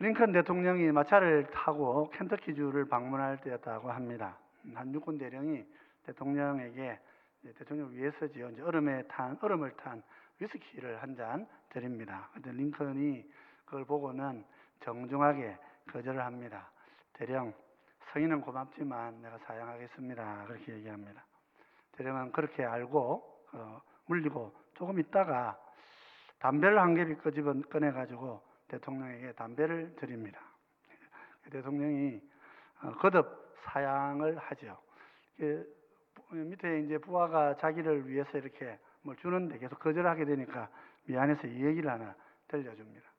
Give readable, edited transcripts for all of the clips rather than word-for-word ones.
링컨 대통령이 마차를 타고 켄터키주를 방문할 때였다고 합니다. 한 육군 대령이 대통령에게 대통령을 위해서지요. 이제 얼음을 탄 위스키를 한 잔 드립니다. 그런데 링컨이 그걸 보고는 정중하게 거절을 합니다. 대령, 성의는 고맙지만 내가 사양하겠습니다. 그렇게 얘기합니다. 대령은 그렇게 알고 물리고 조금 있다가 담배를 한 개를 꺼내가지고 대통령에게 담배를 드립니다. 대통령이 거듭 사양을 하죠. 밑에 이제 부하가 자기를 위해서 이렇게 뭘 주는데 계속 거절하게 되니까 미안해서 이 얘기를 하나 들려줍니다.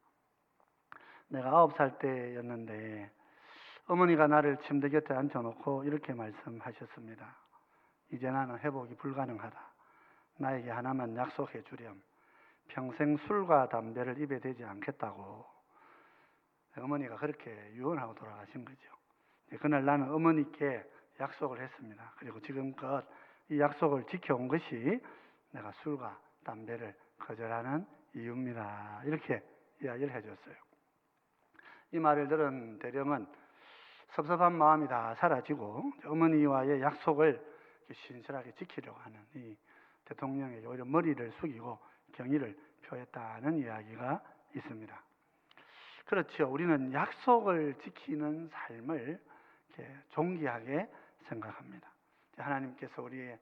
내가 9살 때였는데 어머니가 나를 침대 곁에 앉혀놓고 이렇게 말씀하셨습니다. 이제 나는 회복이 불가능하다. 나에게 하나만 약속해 주렴. 평생 술과 담배를 입에 대지 않겠다고. 어머니가 그렇게 유언하고 돌아가신 거죠. 그날 나는 어머니께 약속을 했습니다. 그리고 지금껏 이 약속을 지켜온 것이 내가 술과 담배를 거절하는 이유입니다. 이렇게 이야기를 해줬어요. 이 말을 들은 대령은 섭섭한 마음이 다 사라지고 어머니와의 약속을 신실하게 지키려고 하는 이 대통령에게 오히려 머리를 숙이고 경의를 표했다는 이야기가 있습니다. 그렇죠. 우리는 약속을 지키는 삶을 이렇게 존귀하게 생각합니다. 하나님께서 우리에게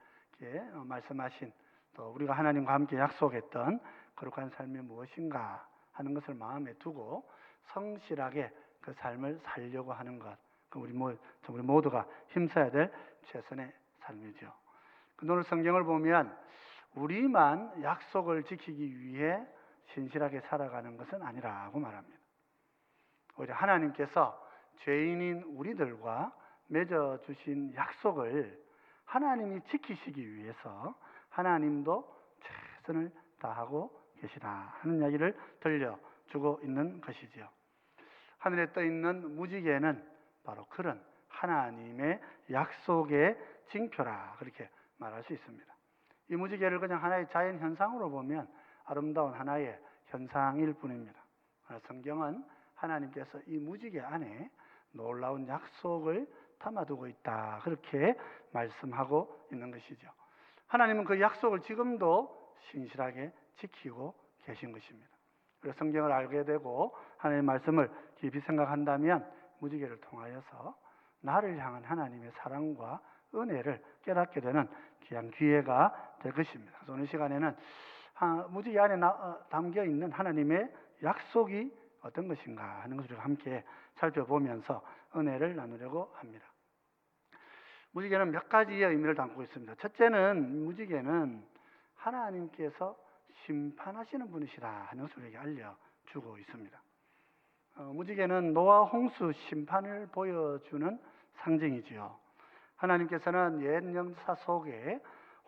말씀하신 또 우리가 하나님과 함께 약속했던 거룩한 삶이 무엇인가 하는 것을 마음에 두고 성실하게 그 삶을 살려고 하는 것, 우리 모두가 힘써야 될 최선의 삶이죠. 오늘 성경을 보면 우리만 약속을 지키기 위해 신실하게 살아가는 것은 아니라고 말합니다. 오히려 하나님께서 죄인인 우리들과 맺어주신 약속을 하나님이 지키시기 위해서 하나님도 최선을 다하고 계시다 하는 이야기를 들려주고 있는 것이지요. 하늘에 떠있는 무지개는 바로 그런 하나님의 약속의 징표라 그렇게 말할 수 있습니다. 이 무지개를 그냥 하나의 자연 현상으로 보면 아름다운 하나의 현상일 뿐입니다. 성경은 하나님께서 이 무지개 안에 놀라운 약속을 담아두고 있다 그렇게 말씀하고 있는 것이죠. 하나님은 그 약속을 지금도 신실하게 지키고 계신 것입니다. 그래서 성경을 알게 되고 하나님의 말씀을 깊이 생각한다면 무지개를 통하여서 나를 향한 하나님의 사랑과 은혜를 깨닫게 되는 귀한 기회가 될 것입니다. 그래서 오늘 시간에는 무지개 안에 담겨 있는 하나님의 약속이 어떤 것인가 하는 것을 함께 살펴보면서 은혜를 나누려고 합니다. 무지개는 몇 가지의 의미를 담고 있습니다. 첫째는 무지개는 하나님께서 심판하시는 분이시다 하는 것을 우리에게 알려주고 있습니다. 무지개는 노아 홍수 심판을 보여주는 상징이지요. 하나님께서는 옛 역사 속에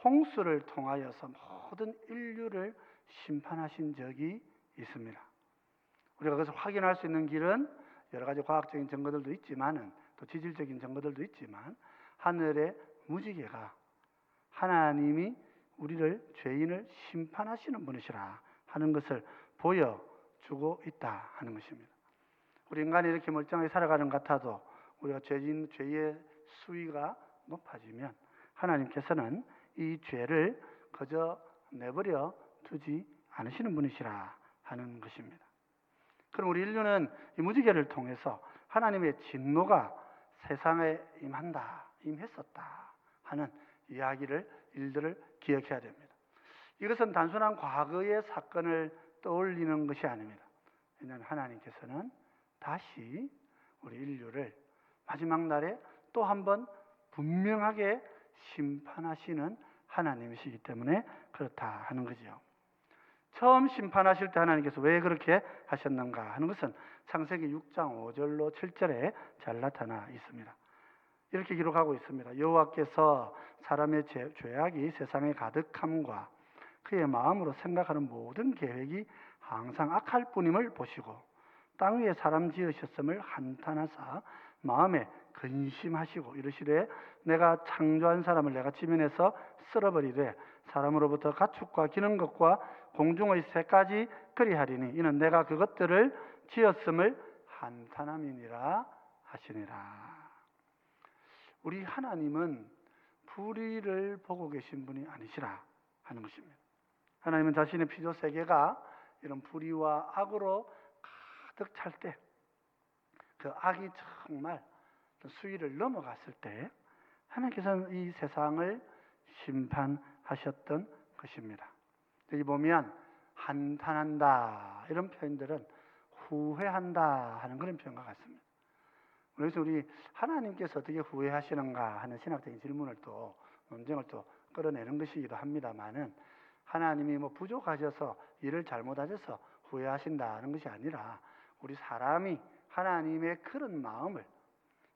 홍수를 통하여서 모든 인류를 심판하신 적이 있습니다. 우리가 그것을 확인할 수 있는 길은 여러 가지 과학적인 증거들도 있지만 또 지질적인 증거들도 있지만 하늘의 무지개가 하나님이 우리를 죄인을 심판하시는 분이시라 하는 것을 보여주고 있다 하는 것입니다. 우리 인간이 이렇게 멀쩡하게 살아가는 것 같아도 우리가 죄의 수위가 높아지면 하나님께서는 이 죄를 그저 내버려 두지 않으시는 분이시라 하는 것입니다. 그럼 우리 인류는 이 무지개를 통해서 하나님의 진노가 세상에 임했었다 하는 일들을 기억해야 됩니다. 이것은 단순한 과거의 사건을 떠올리는 것이 아닙니다. 왜냐하면 하나님께서는 다시 우리 인류를 마지막 날에 또 한 번 분명하게 심판하시는 하나님이시기 때문에 그렇다 하는 거죠. 처음 심판하실 때 하나님께서 왜 그렇게 하셨는가 하는 것은 창세기 6장 5절로 7절에 잘 나타나 있습니다. 이렇게 기록하고 있습니다. 여호와께서 사람의 죄악이 세상에 가득함과 그의 마음으로 생각하는 모든 계획이 항상 악할 뿐임을 보시고 땅 위에 사람 지으셨음을 한탄하사 마음에 근심하시고 이르시되 내가 창조한 사람을 내가 지면에서 쓸어버리되 사람으로부터 가축과 기는 것과 공중의 새까지 그리하리니 이는 내가 그것들을 지었음을 한탄함이니라 하시니라. 우리 하나님은 불의를 보고 계신 분이 아니시라 하는 것입니다. 하나님은 자신의 피조 세계가 이런 불의와 악으로 가득 찰 때, 그 악이 정말 수위를 넘어갔을 때 하나님께서는 이 세상을 심판하셨던 것입니다. 여기 보면 한탄한다 이런 표현들은 후회한다 하는 그런 표현과 같습니다. 그래서 우리 하나님께서 어떻게 후회하시는가 하는 신학적인 질문을 또 논쟁을 또 끌어내는 것이기도 합니다만은, 하나님이 뭐 부족하셔서 일을 잘못하셔서 후회하신다는 것이 아니라 우리 사람이 하나님의 그런 마음을,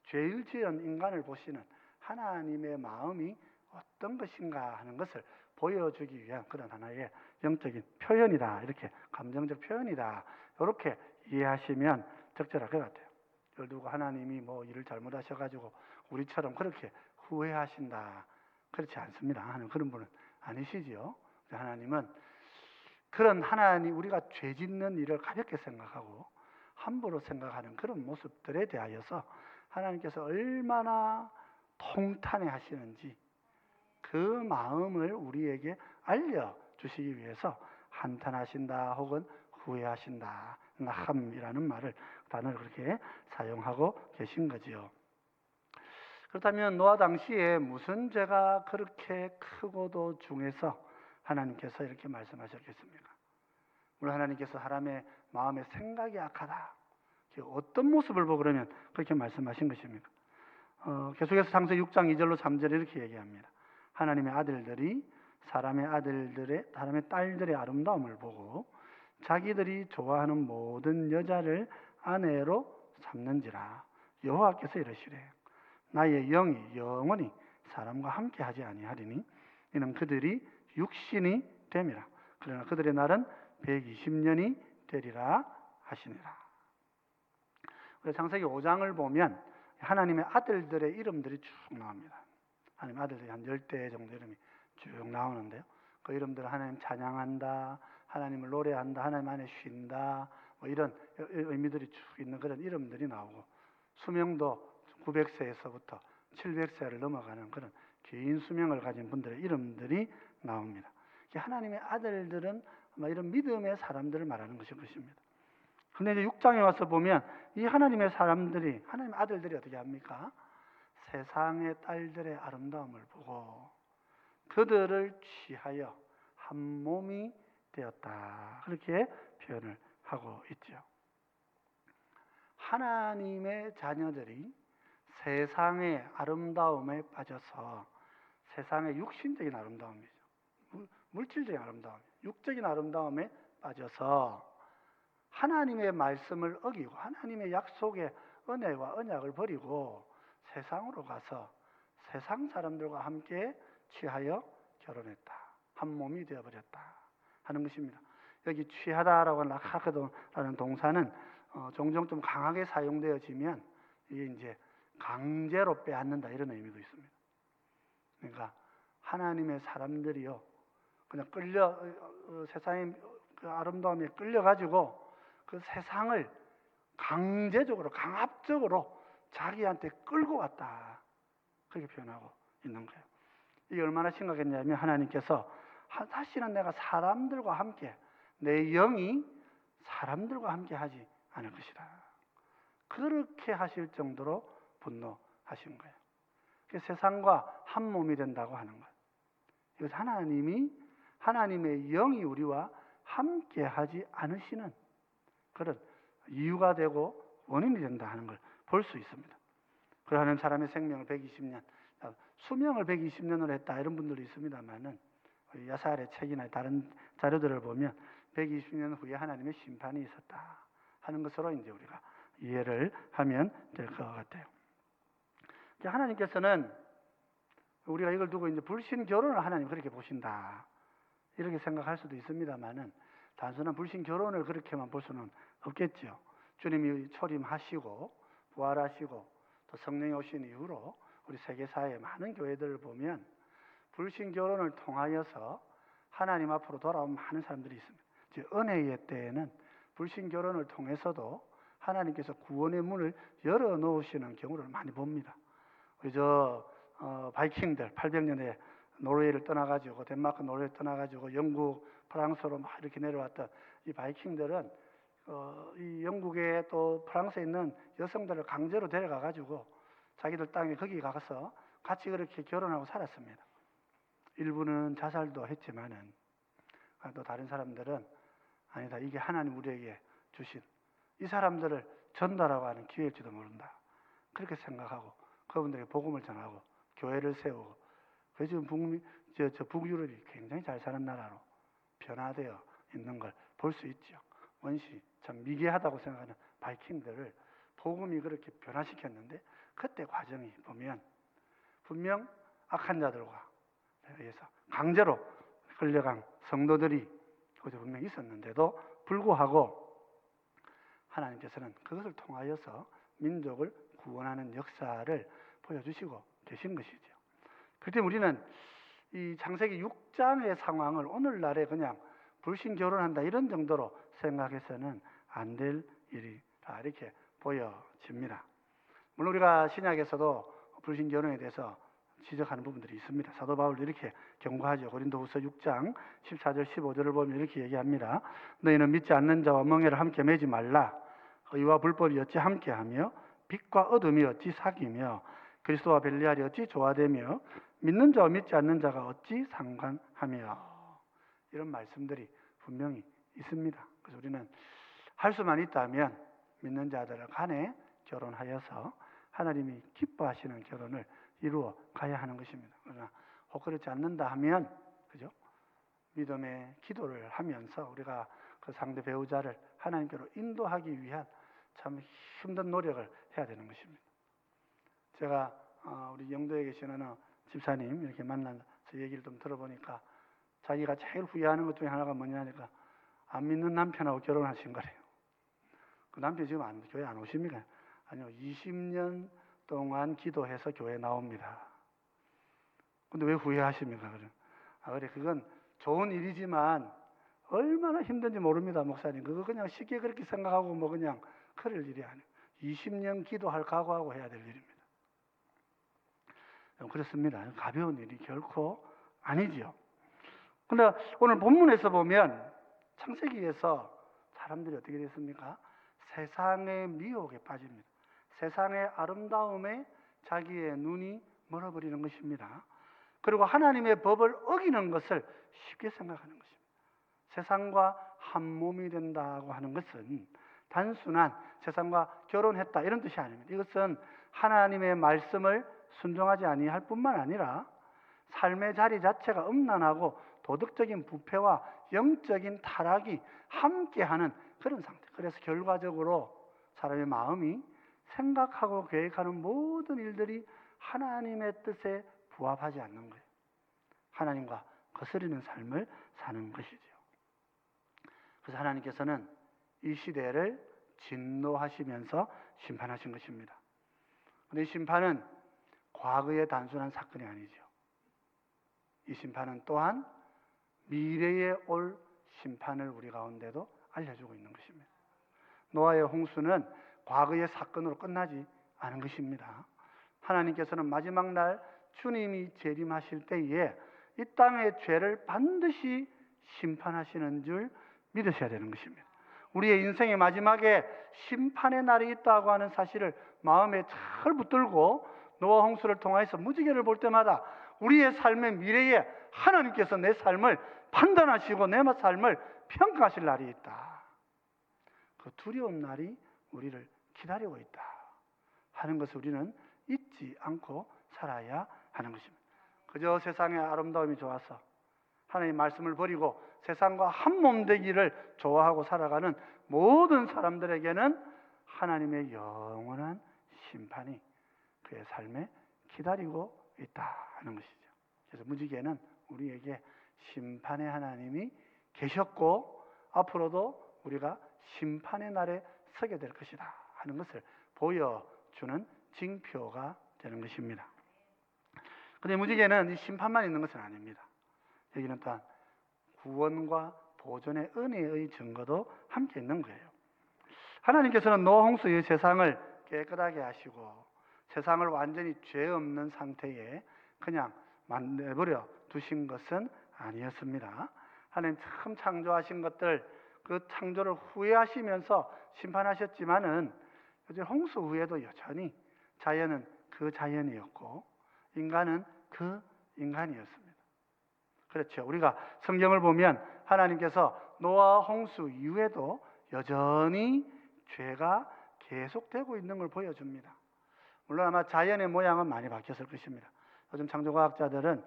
죄를 지은 인간을 보시는 하나님의 마음이 어떤 것인가 하는 것을 보여주기 위한 그런 하나의 영적인 표현이다, 이렇게 감정적 표현이다, 이렇게 이해하시면 적절할 것 같아요. 예를 들고 하나님이 뭐 일을 잘못하셔가지고 우리처럼 그렇게 후회하신다, 그렇지 않습니다. 하나님 그런 분은 아니시지요. 하나님은 그런 하나님, 우리가 죄 짓는 일을 가볍게 생각하고 함부로 생각하는 그런 모습들에 대하여서 하나님께서 얼마나 통탄해 하시는지 그 마음을 우리에게 알려주시기 위해서 한탄하신다 혹은 후회하신다, 나함이라는 단어를 그렇게 사용하고 계신 거지요. 그렇다면 노아 당시에 무슨 죄가 그렇게 크고도 중해서 하나님께서 이렇게 말씀하셨겠습니까? 물론 하나님께서 사람의 마음의 생각이 악하다, 어떤 모습을 보고 그러면 그렇게 말씀하신 것입니까? 계속해서 창세기 6장 2절로 3절에 이렇게 얘기합니다. 하나님의 아들들이 사람의 딸들의 아름다움을 보고 자기들이 좋아하는 모든 여자를 아내로 삼는지라. 여호와께서 이르시되 나의 영이 영원히 사람과 함께 하지 아니하리니 이는 그들이 육신이 됨이라. 그러나 그들의 날은 120년이 되리라 하시니라. 그래서 창세기 5장을 보면 하나님의 아들들의 이름들이 쭉 나옵니다. 하나님 아들들이 한 10대 정도 이름이 쭉 나오는데요. 그 이름들 하나님 찬양한다, 하나님을 노래한다, 하나님 안에 쉰다, 뭐 이런 의미들이 쭉 있는 그런 이름들이 나오고, 수명도 900세에서부터 700세를 넘어가는 그런 긴 수명을 가진 분들의 이름들이 나옵니다. 하나님의 아들들은 이런 믿음의 사람들을 말하는 것입니다. 그런데 이제 6장에 와서 보면 이 하나님의 사람들이, 하나님 아들들이 어떻게 합니까? 세상의 딸들의 아름다움을 보고 그들을 취하여 한 몸이 되었다, 그렇게 표현을 하고 있죠. 하나님의 자녀들이 세상의 아름다움에 빠져서, 세상의 육신적인 아름다움이죠, 물질적인 아름다움, 육적인 아름다움에 빠져서 하나님의 말씀을 어기고 하나님의 약속의 은혜와 언약을 버리고 세상으로 가서 세상 사람들과 함께 취하여 결혼했다, 한 몸이 되어버렸다 하는 것입니다. 여기 취하다라고 하는 라카드라는 동사는 종종 좀 강하게 사용되어지면 이게 이제 강제로 빼앗는다, 이런 의미도 있습니다. 그러니까 하나님의 사람들이요, 그냥 세상의 그 아름다움에 끌려가지고 그 세상을 강제적으로, 강압적으로 자기한테 끌고 왔다, 그렇게 표현하고 있는 거예요. 이게 얼마나 심각했냐면 하나님께서 다시는 내가 사람들과 함께, 내 영이 사람들과 함께 하지 않을 것이다, 그렇게 하실 정도로 분노하신 거예요. 세상과 한 몸이 된다고 하는 거예요. 이것은 하나님의 영이 우리와 함께 하지 않으시는 그런 이유가 되고 원인이 된다 하는 걸 볼 수 있습니다. 그러한 사람의 생명을 120년, 수명을 120년을 했다, 이런 분들도 있습니다만은 야살의 책이나 다른 자료들을 보면 120년 후에 하나님의 심판이 있었다 하는 것으로 이제 우리가 이해를 하면 될 것 같아요. 하나님께서는 우리가 이걸 두고 이제 불신 결혼을 하나님 그렇게 보신다, 이렇게 생각할 수도 있습니다만은 단순한 불신 결혼을 그렇게만 볼 수는 없겠죠. 주님이 초림하시고 부활하시고 또 성령이 오신 이후로 우리 세계사의 많은 교회들을 보면 불신 결혼을 통하여서 하나님 앞으로 돌아온 많은 사람들이 있습니다. 은혜의 때에는 불신 결혼을 통해서도 하나님께서 구원의 문을 열어놓으시는 경우를 많이 봅니다. 우리 바이킹들 800년에 노르웨이를 떠나가지고 덴마크, 노르웨이 떠나가지고 영국, 프랑스로 막 이렇게 내려왔던 이 바이킹들은 이 영국에 또 프랑스에 있는 여성들을 강제로 데려가가지고 자기들 땅에 거기 가서 같이 그렇게 결혼하고 살았습니다. 일부는 자살도 했지만은 또 다른 사람들은 아니다, 이게 하나님 우리에게 주신 이 사람들을 전달하고 하는 기회일지도 모른다, 그렇게 생각하고 그분들에게 복음을 전하고 교회를 세우고, 그래서 지금 북유럽이 굉장히 잘 사는 나라로 변화되어 있는 걸 볼 수 있죠. 원시 참 미개하다고 생각하는 바이킹들을 복음이 그렇게 변화시켰는데, 그때 과정이 보면 분명 악한 자들과 의해서 강제로 끌려간 성도들이 거기서 분명히 있었는데도 불구하고 하나님께서는 그것을 통하여서 민족을 구원하는 역사를 보여주시고 계신 것이죠. 그때 우리는 이 창세기 6장의 상황을 오늘날에 그냥 불신 결혼한다 이런 정도로 생각해서는 안 될 일이라 이렇게 보여집니다. 물론 우리가 신약에서도 불신 결혼에 대해서 지적하는 부분들이 있습니다. 사도 바울도 이렇게 경고하죠. 고린도후서 6장 14절 15절을 보면 이렇게 얘기합니다. 너희는 믿지 않는 자와 멍에를 함께 매지 말라. 의와 불법이 어찌 함께하며 빛과 어둠이 어찌 사귀며 그리스도와 벨리알이 어찌 조화되며 믿는 자와 믿지 않는 자가 어찌 상관하며, 이런 말씀들이 분명히 있습니다. 그래서 우리는 할 수만 있다면 믿는 자들 간에 결혼하여서 하나님이 기뻐하시는 결혼을 이루어 가야 하는 것입니다. 그러나 혹 그렇지 않는다 하면, 그죠? 믿음의 기도를 하면서 우리가 그 상대 배우자를 하나님께로 인도하기 위한 참 힘든 노력을 해야 되는 것입니다. 제가 우리 영도에 계시는 집사님 이렇게 만나서 얘기를 좀 들어보니까 자기가 제일 후회하는 것 중에 하나가 뭐냐니까 안 믿는 남편하고 결혼하신 거래요. 그 남편 지금 교회 안 오십니까? 아니요, 20년 동안 기도해서 교회 나옵니다. 근데 왜 후회하십니까? 그래, 그건 좋은 일이지만 얼마나 힘든지 모릅니다, 목사님. 그거 그냥 쉽게 그렇게 생각하고 뭐 그냥 그럴 일이 아니에요. 20년 기도할 각오하고 해야 될 일입니다. 그렇습니다. 가벼운 일이 결코 아니지요. 근데 오늘 본문에서 보면 창세기에서 사람들이 어떻게 됐습니까? 세상의 미혹에 빠집니다. 세상의 아름다움에 자기의 눈이 멀어버리는 것입니다. 그리고 하나님의 법을 어기는 것을 쉽게 생각하는 것입니다. 세상과 한 몸이 된다고 하는 것은 단순한 세상과 결혼했다 이런 뜻이 아닙니다. 이것은 하나님의 말씀을 순종하지 아니할 뿐만 아니라 삶의 자리 자체가 음란하고 도덕적인 부패와 영적인 타락이 함께하는 그런 상태. 그래서 결과적으로 사람의 마음이 생각하고 계획하는 모든 일들이 하나님의 뜻에 부합하지 않는 거예요. 하나님과 거스르는 삶을 사는 것이죠. 그래서 하나님께서는 이 시대를 진노하시면서 심판하신 것입니다. 그런데 이 심판은 과거의 단순한 사건이 아니죠. 이 심판은 또한 미래에 올 심판을 우리 가운데도 알려주고 있는 것입니다. 노아의 홍수는 과거의 사건으로 끝나지 않은 것입니다. 하나님께서는 마지막 날 주님이 재림하실 때에 이 땅의 죄를 반드시 심판하시는 줄 믿으셔야 되는 것입니다. 우리의 인생의 마지막에 심판의 날이 있다고 하는 사실을 마음에 잘 붙들고 노아 홍수를 통해서 무지개를 볼 때마다 우리의 삶의 미래에 하나님께서 내 삶을 판단하시고 내 삶을 평가하실 날이 있다. 그 두려운 날이 우리를 기다리고 있다 하는 것을 우리는 잊지 않고 살아야 하는 것입니다. 그저 세상의 아름다움이 좋아서 하나님의 말씀을 버리고 세상과 한 몸 되기를 좋아하고 살아가는 모든 사람들에게는 하나님의 영원한 심판이 그의 삶에 기다리고 있다 하는 것이죠. 그래서 무지개는 우리에게 심판의 하나님이 계셨고 앞으로도 우리가 심판의 날에 서게 될 것이다 하는 것을 보여주는 징표가 되는 것입니다. 그런데 무지개는 이 심판만 있는 것은 아닙니다. 여기는 또한 구원과 보존의 은혜의 증거도 함께 있는 거예요. 하나님께서는 노아 홍수 이후 세상을 깨끗하게 하시고 세상을 완전히 죄 없는 상태에 그냥 내버려 두신 것은 아니었습니다. 하나님 처음 창조하신 것들 그 창조를 후회하시면서 심판하셨지만은 홍수 후에도 여전히 자연은 그 자연이었고 인간은 그 인간이었습니다. 그렇죠. 우리가 성경을 보면 하나님께서 노아 홍수 이후에도 여전히 죄가 계속되고 있는 걸 보여줍니다. 물론 아마 자연의 모양은 많이 바뀌었을 것입니다. 요즘 창조과학자들은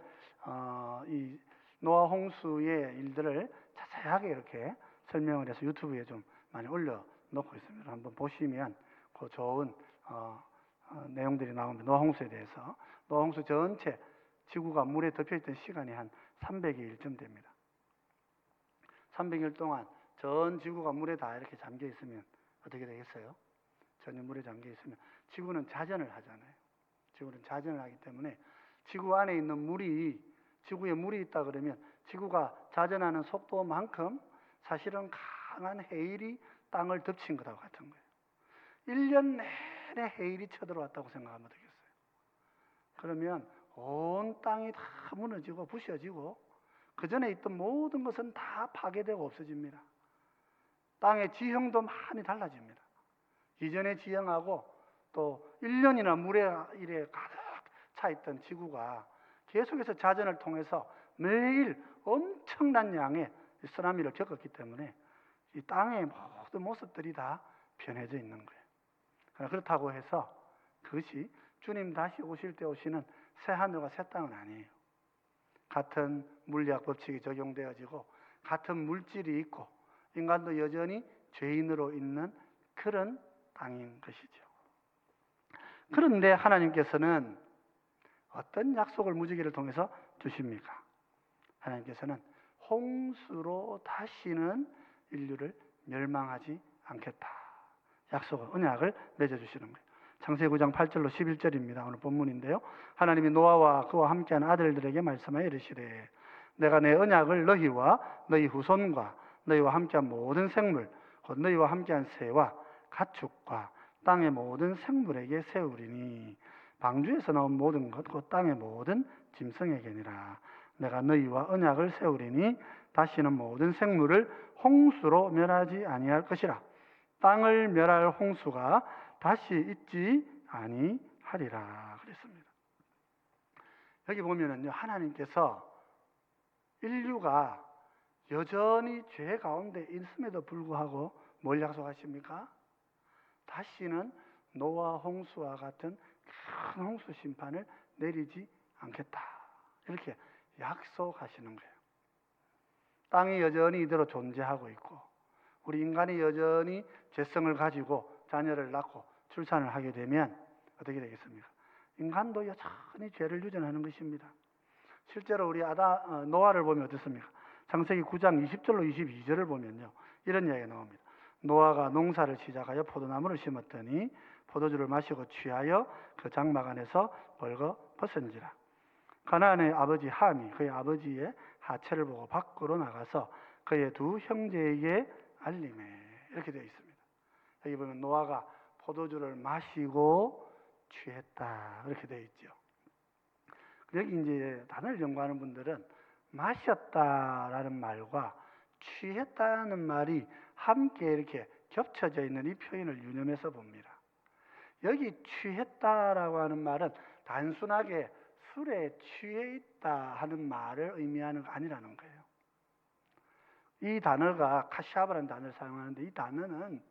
이 노아 홍수의 일들을 자세하게 이렇게 설명을 해서 유튜브에 좀 많이 올려놓고 있습니다. 한번 보시면 그 좋은 내용들이 나옵니다. 노아 홍수에 대해서. 노아 홍수 전체 지구가 물에 덮여있던 시간이 한 300일쯤 됩니다. 300일 동안 전 지구가 물에 다 이렇게 잠겨 있으면 어떻게 되겠어요? 전혀 물에 잠겨 있으면 지구는 자전을 하잖아요. 지구는 자전을 하기 때문에 지구 안에 있는 지구에 물이 있다 그러면 지구가 자전하는 속도만큼 사실은 강한 해일이 땅을 덮친 것하고 같은 거예요. 1년 내내 해일이 쳐들어왔다고 생각하면 되겠어요. 그러면 온 땅이 다 무너지고 부셔지고 그 전에 있던 모든 것은 다 파괴되고 없어집니다. 땅의 지형도 많이 달라집니다. 이전의 지형하고 또 1년이나 물에 이래 가득 차 있던 지구가 계속해서 자전을 통해서 매일 엄청난 양의 쓰나미를 겪었기 때문에 이 땅의 모든 모습들이 다 변해져 있는 거예요. 그렇다고 해서 그것이 주님 다시 오실 때 오시는 새 하늘과 새 땅은 아니에요. 같은 물리학 법칙이 적용되어지고 같은 물질이 있고 인간도 여전히 죄인으로 있는 그런 땅인 것이죠. 그런데 하나님께서는 어떤 약속을 무지개를 통해서 주십니까? 하나님께서는 홍수로 다시는 인류를 멸망하지 않겠다. 약속을, 언약을 맺어주시는 거예요. 창세기 9장 8절로 11절입니다. 오늘 본문인데요. 하나님이 노아와 그와 함께한 아들들에게 말씀하여 이르시되 내가 내 언약을 너희와 너희 후손과 너희와 함께한 모든 생물 곧 너희와 함께한 새와 가축과 땅의 모든 생물에게 세우리니 방주에서 나온 모든 것 곧 땅의 모든 짐승에게니라. 내가 너희와 언약을 세우리니 다시는 모든 생물을 홍수로 멸하지 아니할 것이라. 땅을 멸할 홍수가 다시 있지 아니하리라 그랬습니다. 여기 보면은요, 하나님께서 인류가 여전히 죄 가운데 있음에도 불구하고 뭘 약속하십니까? 다시는 노아 홍수와 같은 큰 홍수 심판을 내리지 않겠다. 이렇게 약속하시는 거예요. 땅이 여전히 이대로 존재하고 있고 우리 인간이 여전히 죄성을 가지고 자녀를 낳고 출산을 하게 되면 어떻게 되겠습니까? 인간도 여전히 죄를 유전하는 것입니다. 실제로 우리 노아를 보면 어떻습니까? 창세기 9장 20절로 22절을 보면요, 이런 이야기가 나옵니다. 노아가 농사를 시작하여 포도나무를 심었더니 포도주를 마시고 취하여 그 장막 안에서 벌거 벗은지라. 가나안의 아버지 함이 그의 아버지의 하체를 보고 밖으로 나가서 그의 두 형제에게 알림해. 이렇게 되어 있습니다. 여기 보면 노아가 포도주를 마시고 취했다. 이렇게 되어 있죠. 여기 이제 단어를 연구하는 분들은 마셨다라는 말과 취했다는 말이 함께 이렇게 겹쳐져 있는 이 표현을 유념해서 봅니다. 여기 취했다라고 하는 말은 단순하게 술에 취해 있다 하는 말을 의미하는 거 아니라는 거예요. 이 단어가 카샤브라는 단어를 사용하는데 이 단어는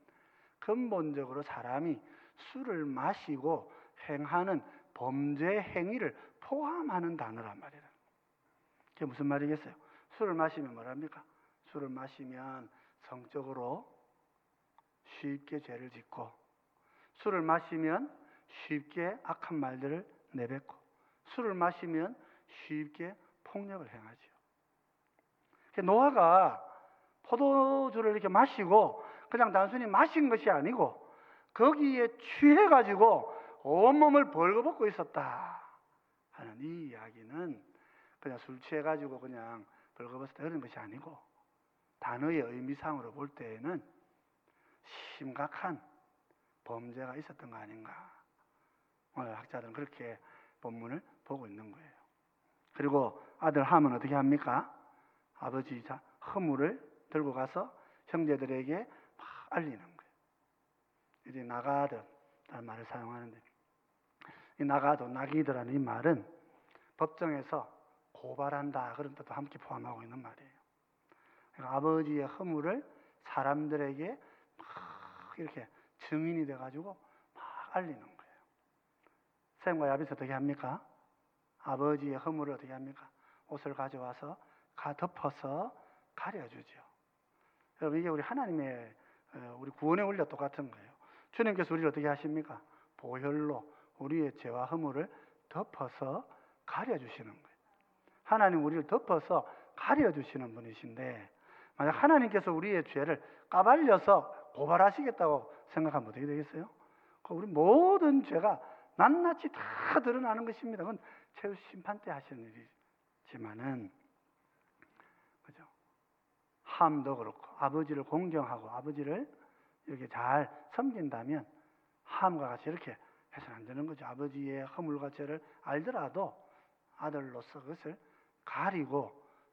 근본적으로 사람이 술을 마시고 행하는 범죄 행위를 포함하는 단어란 말이에요. 그게 무슨 말이겠어요? 술을 마시면 뭐랍니까? 술을 마시면 성적으로 쉽게 죄를 짓고 술을 마시면 쉽게 악한 말들을 내뱉고 술을 마시면 쉽게 폭력을 행하죠. 노아가 포도주를 이렇게 마시고 그냥 단순히 마신 것이 아니고 거기에 취해가지고 온몸을 벌거벗고 있었다 하는 이 이야기는 그냥 술 취해가지고 그냥 벌거벗었다 그런 것이 아니고 단어의 의미상으로 볼 때에는 심각한 범죄가 있었던 거 아닌가. 오늘 학자들은 그렇게 본문을 보고 있는 거예요. 그리고 아들 함은 어떻게 합니까? 아버지 허물을 들고 가서 형제들에게 막 알리는 거예요. 이제 나가든 라는 말을 사용하는데, 이 나가도 나기드라는 이 말은 법정에서 고발한다 그런 뜻도 함께 포함하고 있는 말이에요. 그러니까 아버지의 허물을 사람들에게 막 이렇게 증인이 돼가지고 막 알리는 거예요. 셈과 야벳이 어떻게 합니까? 아버지의 허물을 어떻게 합니까? 옷을 가져와서 덮어서 가려주죠. 여러분, 이게 우리 하나님의 우리 구원의 원리와 똑같은 거예요. 주님께서 우리를 어떻게 하십니까? 보혈로 우리의 죄와 허물을 덮어서 가려주시는 거예요. 하나님 우리를 덮어서 가려주시는 분이신데, 만약 하나님께서 우리의 죄를 까발려서 고발하시겠다고 생각하면 어떻게 되겠어요? 우리 모든 죄가 낱낱이 다 드러나는 것입니다. 그건 최후 심판 때 하시는 일이지만은, 그죠? 함도 그렇고 아버지를 공경하고 아버지를 이렇게 잘 섬긴다면 함과 같이 이렇게 해서는 안 되는 거죠. 아버지의 허물과 죄를 알더라도 아들로서 그것을 가리고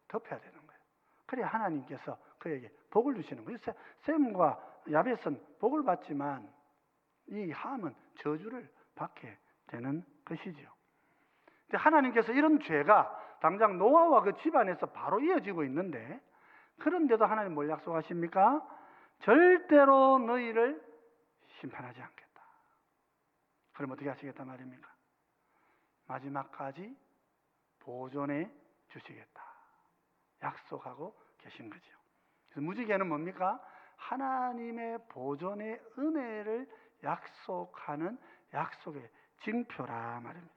덮여야 되는 거예요. 그래야 하나님께서 그에게 복을 주시는 거예요. 셈과 야벳은 복을 받지만 이 함은 저주를 받게 되는 것이죠. 근데 하나님께서 이런 죄가 당장 노아와 그 집안에서 바로 이어지고 있는데, 그런데도 하나님 뭘 약속하십니까? 절대로 너희를 심판하지 않겠다. 그럼 어떻게 하시겠다 말입니까? 마지막까지 보존해 주시겠다 약속하고 계신 거죠. 그래서 무지개는 뭡니까? 하나님의 보존의 은혜를 약속하는 약속의 징표라 말입니다.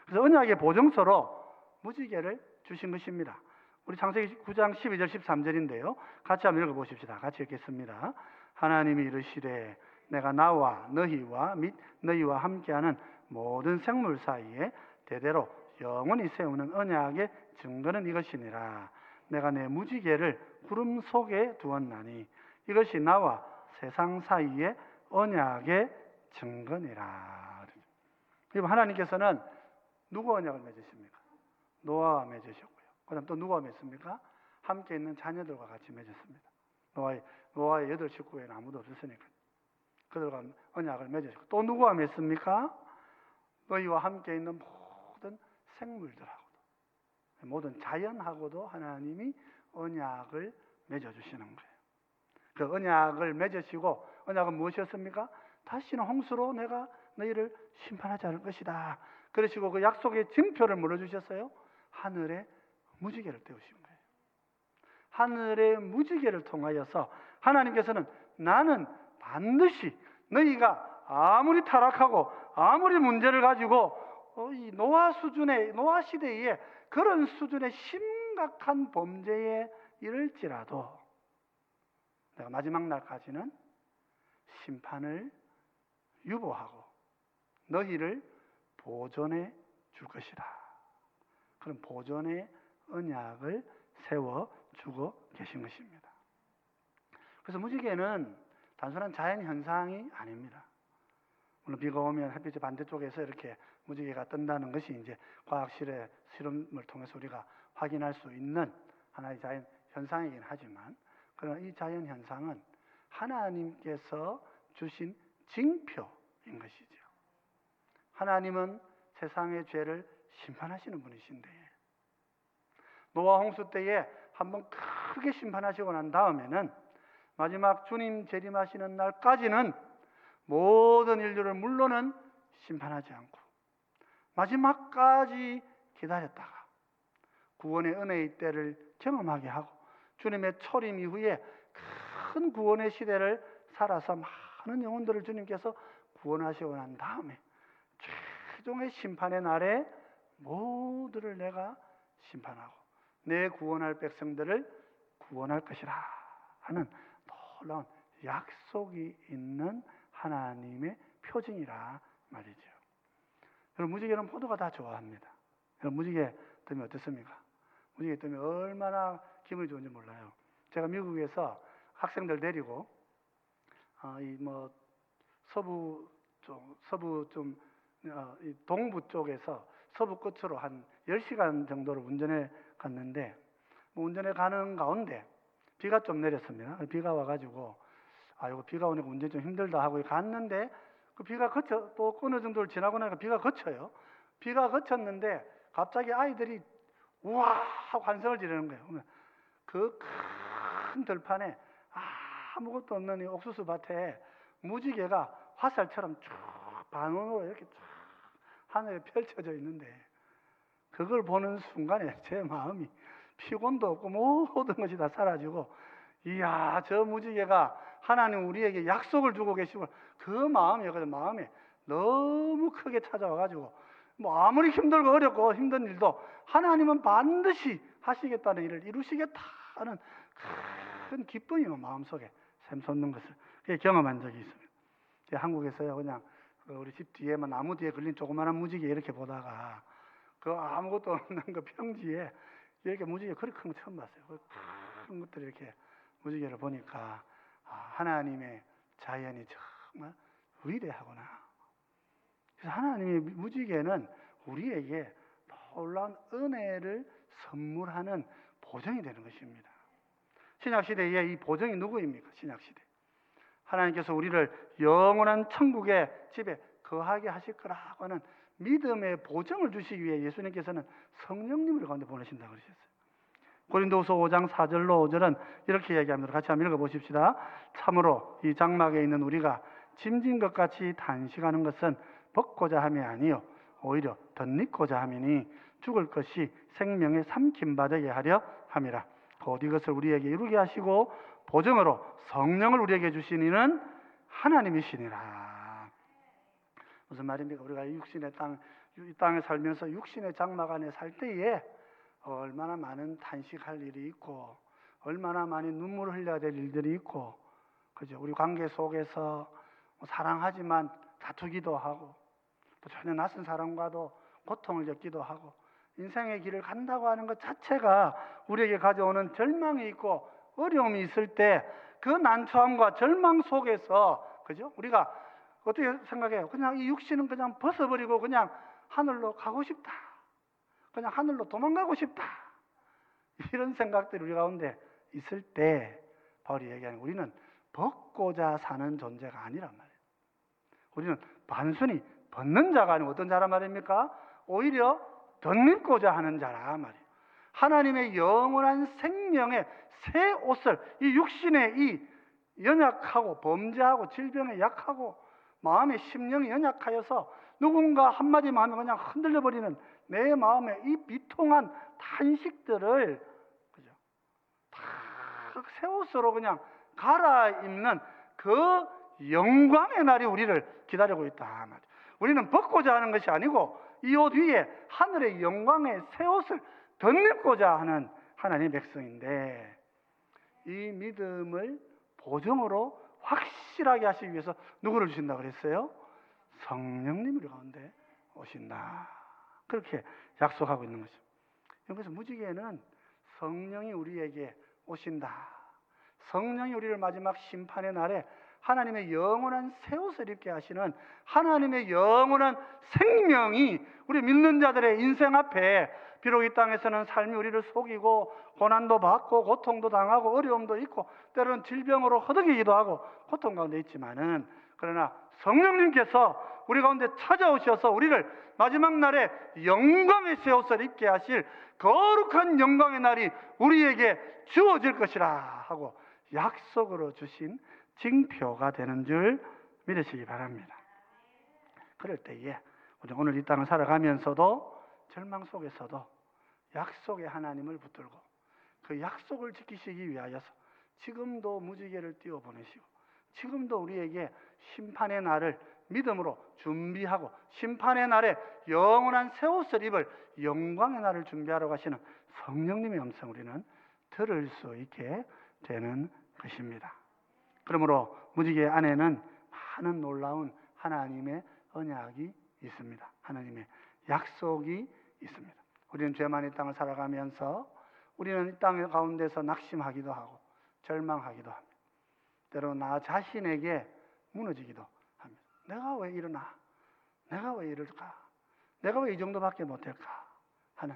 그래서 언약의 보증서로 무지개를 주신 것입니다. 우리 창세기 9장 12절 13절인데요. 같이 한번 읽어보십시다. 같이 읽겠습니다. 하나님이 이르시되 내가 나와 너희와 및 너희와 함께하는 모든 생물 사이에 대대로 영원히 세우는 언약의 증거는 이것이니라. 내가 내 무지개를 구름 속에 두었나니 이것이 나와 세상 사이의 언약의 증거니라. 그리고 하나님께서는 누구 언약을 맺으십니까? 노아와 맺으셨고요. 그 다음 또 누가 맺습니까? 함께 있는 자녀들과 같이 맺었습니다. 노아의 8 식구에는 아무도 없었으니까 그들과 언약을 맺으셨고, 또 누구와 맺습니까? 너희와 함께 있는 모든 생물들하고도, 모든 자연하고도 하나님이 언약을 맺어주시는 거예요. 그 언약을 맺으시고, 언약은 무엇이었습니까? 다시는 홍수로 내가 너희를 심판하지 않을 것이다. 그러시고 그 약속의 증표를 물어주셨어요. 하늘에 무지개를 띄우신 거예요. 하늘의 무지개를 통하여서 하나님께서는 나는 반드시 너희가 아무리 타락하고 아무리 문제를 가지고 이 노아 시대에 그런 수준의 심각한 범죄에 이를지라도 내가 마지막 날까지는 심판을 유보하고 너희를 보존해 줄 것이다. 그런 보존의 언약을 세워주고 계신 것입니다. 그래서 무지개는 단순한 자연 현상이 아닙니다. 물론 비가 오면 햇빛의 반대쪽에서 이렇게 무지개가 뜬다는 것이 이제 과학실의 실험을 통해서 우리가 확인할 수 있는 하나의 자연 현상이긴 하지만, 그러나 이 자연 현상은 하나님께서 주신 징표인 것이죠. 하나님은 세상의 죄를 심판하시는 분이신데, 노아 홍수 때에 한번 크게 심판하시고 난 다음에는 마지막 주님 재림하시는 날까지는 모든 인류를 물론은 심판하지 않고 마지막까지 기다렸다가 구원의 은혜의 때를 경험하게 하고 주님의 초림 이후에 큰 구원의 시대를 살아서 많은 영혼들을 주님께서 구원하시고 난 다음에 최종의 심판의 날에 모두를 내가 심판하고 내 구원할 백성들을 구원할 것이라 하는 놀라운 약속이 있는 하나님의 표징이라 말이죠. 여러분, 무지개는 포도가 다 좋아합니다. 여러분, 무지개 뜨면 어떻습니까? 무지개 뜨면 얼마나 기분이 좋은지 몰라요. 제가 미국에서 학생들 데리고 이 뭐 서부 좀 이 동부 쪽에서 서부 끝으로 한 10시간 정도를 운전해 갔는데, 뭐 운전해 가는 가운데 비가 좀 내렸습니다. 비가 와가지고 이거 비가 오니까 운전 좀 힘들다 하고 갔는데, 그 비가 또 어느 정도를 지나고 나니까 비가 그쳐요. 비가 그쳤는데 갑자기 아이들이 우와 하고 환성을 지르는 거예요. 그 큰 들판에 아무것도 없는 이 옥수수 밭에 무지개가 화살처럼 쭉 반원으로 이렇게 쭉 하늘에 펼쳐져 있는데, 그걸 보는 순간에 제 마음이 피곤도 없고 모든 것이 다 사라지고, 이야, 저 무지개가 하나님 우리에게 약속을 주고 계시고, 그 마음에 너무 크게 찾아와가지고, 뭐 아무리 힘들고 어렵고 힘든 일도 하나님은 반드시 하시겠다는 일을 이루시겠다는 큰 기쁨이 마음속에 샘솟는 것을 경험한 적이 있습니다. 한국에서요, 그냥 우리 집 뒤에만 나무 뒤에 걸린 조그마한 무지개 이렇게 보다가 그 아무것도 없는 그 평지에 이렇게 무지개 그렇게 큰 거 처음 봤어요. 큰 것들 이렇게 무지개를 보니까 하나님의 자연이 정말 위대하구나. 그래서 하나님의 무지개는 우리에게 놀라운 은혜를 선물하는 보정이 되는 것입니다. 신약시대에 이 보정이 누구입니까? 신약시대 하나님께서 우리를 영원한 천국의 집에 거하게 하실 거라고 하는 믿음의 보정을 주시기 위해 예수님께서는 성령님을 가운데 보내신다고 그러셨어요. 고린도후서 5장 4절로 5절은 이렇게 얘기합니다. 같이 한번 읽어보십시다. 참으로 이 장막에 있는 우리가 짐진 것 같이 단식하는 것은 벗고자 함이 아니요 오히려 덧입고자 함이니 죽을 것이 생명에 삼킴받게 하려 함이라. 곧 이것을 우리에게 이루게 하시고 보정으로 성령을 우리에게 주신 이는 하나님이시니라. 무슨 말입니까? 우리가 이 땅에 살면서 육신의 장막 안에 살 때에 얼마나 많은 단식할 일이 있고, 얼마나 많이 눈물을 흘려야 될 일들이 있고, 그죠? 우리 관계 속에서 사랑하지만 다투기도 하고, 또 전혀 낯선 사람과도 고통을 겪기도 하고, 인생의 길을 간다고 하는 것 자체가 우리에게 가져오는 절망이 있고 어려움이 있을 때, 그 난처함과 절망 속에서, 그죠? 우리가 어떻게 생각해요? 그냥 이 육신은 그냥 벗어버리고 그냥 하늘로 가고 싶다. 그냥 하늘로 도망가고 싶다. 이런 생각들이 우리 가운데 있을 때 바울이 얘기하는, 우리는 벗고자 사는 존재가 아니란 말이에요. 우리는 단순히 벗는 자가 아니고 어떤 자란 말입니까? 오히려 덧입고자 하는 자란 말이에요. 하나님의 영원한 생명의 새 옷을, 이 육신의 이 연약하고 범죄하고 질병에 약하고 마음의 심령이 연약하여서 누군가 한마디만 하면 그냥 흔들려버리는 내 마음의 이 비통한 탄식들을, 그죠? 다 새 옷으로 그냥 갈아입는 그 영광의 날이 우리를 기다리고 있다 말이에요. 우리는 벗고자 하는 것이 아니고 이 옷 위에 하늘의 영광의 새 옷을 덧입고자 하는 하나님의 백성인데, 이 믿음을 보정으로 확실하게 하시기 위해서 누구를 주신다 그랬어요? 성령님이 우리 가운데 오신다. 그렇게 약속하고 있는 거죠. 그래서 무지개는 성령이 우리에게 오신다. 성령이 우리를 마지막 심판의 날에 하나님의 영원한 새 옷을 입게 하시는 하나님의 영원한 생명이 우리 믿는 자들의 인생 앞에, 비록 이 땅에서는 삶이 우리를 속이고 고난도 받고 고통도 당하고 어려움도 있고 때로는 질병으로 허덕이기도 하고 고통 가운데 있지만은, 그러나 성령님께서 우리 가운데 찾아오셔서 우리를 마지막 날에 영광의 새 옷을 입게 하실 거룩한 영광의 날이 우리에게 주어질 것이라 하고 약속으로 주신 징표가 되는 줄 믿으시기 바랍니다. 그럴 때에 우리 오늘 이 땅을 살아가면서도 절망 속에서도 약속의 하나님을 붙들고 그 약속을 지키시기 위하여서 지금도 무지개를 띄워 보내시고 지금도 우리에게 심판의 날을 믿음으로 준비하고 심판의 날에 영원한 새 옷을 입을 영광의 날을 준비하러 가시는 성령님의 음성 우리는 들을 수 있게 되는 것입니다. 그러므로 무지개 안에는 많은 놀라운 하나님의 언약이 있습니다. 하나님의 약속이 있습니다. 우리는 죄 많은 땅을 살아가면서 우리는 이 땅 가운데서 낙심하기도 하고 절망하기도 합니다. 때로 나 자신에게 무너지기도 합니다. 내가 왜 이러나? 내가 왜 이럴까? 내가 왜 이 정도밖에 못할까? 하는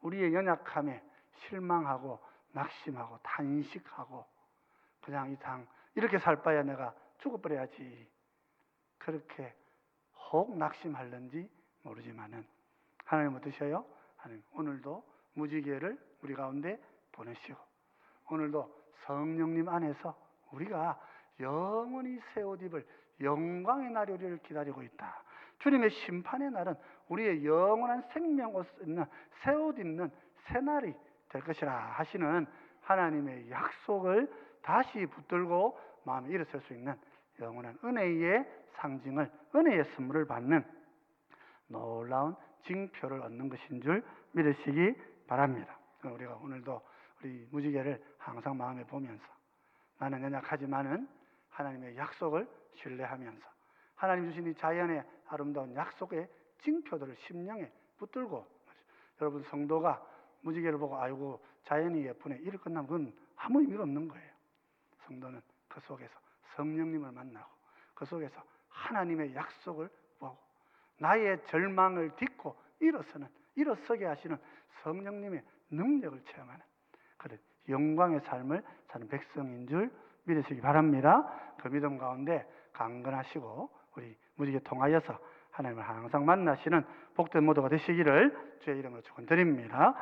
우리의 연약함에 실망하고 낙심하고 탄식하고 그냥 이 상 이렇게 살 바야 내가 죽어버려야지. 그렇게 혹 낙심할는지 모르지만은 하나님 어떠셔요? 하나님 오늘도 무지개를 우리 가운데 보내시고 오늘도 성령님 안에서 우리가 영원히 새 옷 입을 영광의 날이 우리를 기다리고 있다. 주님의 심판의 날은 우리의 영원한 생명 옷 입는 새 옷 입는 새 날이 될 것이라 하시는 하나님의 약속을 다시 붙들고 마음에 일어설 수 있는 영원한 은혜의 상징을 은혜의 선물을 받는 놀라운 징표를 얻는 것인 줄 믿으시기 바랍니다. 우리가 오늘도 우리 무지개를 항상 마음에 보면서 나는 연약하지만은 하나님의 약속을 신뢰하면서 하나님 주신 이 자연의 아름다운 약속의 징표들을 심령에 붙들고 여러분 성도가 무지개를 보고 아이고 자연이 예쁘네 이렇게 끝나면 그건 아무 의미가 없는 거예요. 성도는 그 속에서 성령님을 만나고 그 속에서 하나님의 약속을 보고 나의 절망을 딛고 일어서게 하시는 성령님의 능력을 체험하는 그런 영광의 삶을 사는 백성인 줄 믿으시기 바랍니다. 그 믿음 가운데 강건하시고 우리 무지개 통하여서 하나님을 항상 만나시는 복된 모두가 되시기를 주의 이름으로 축원드립니다.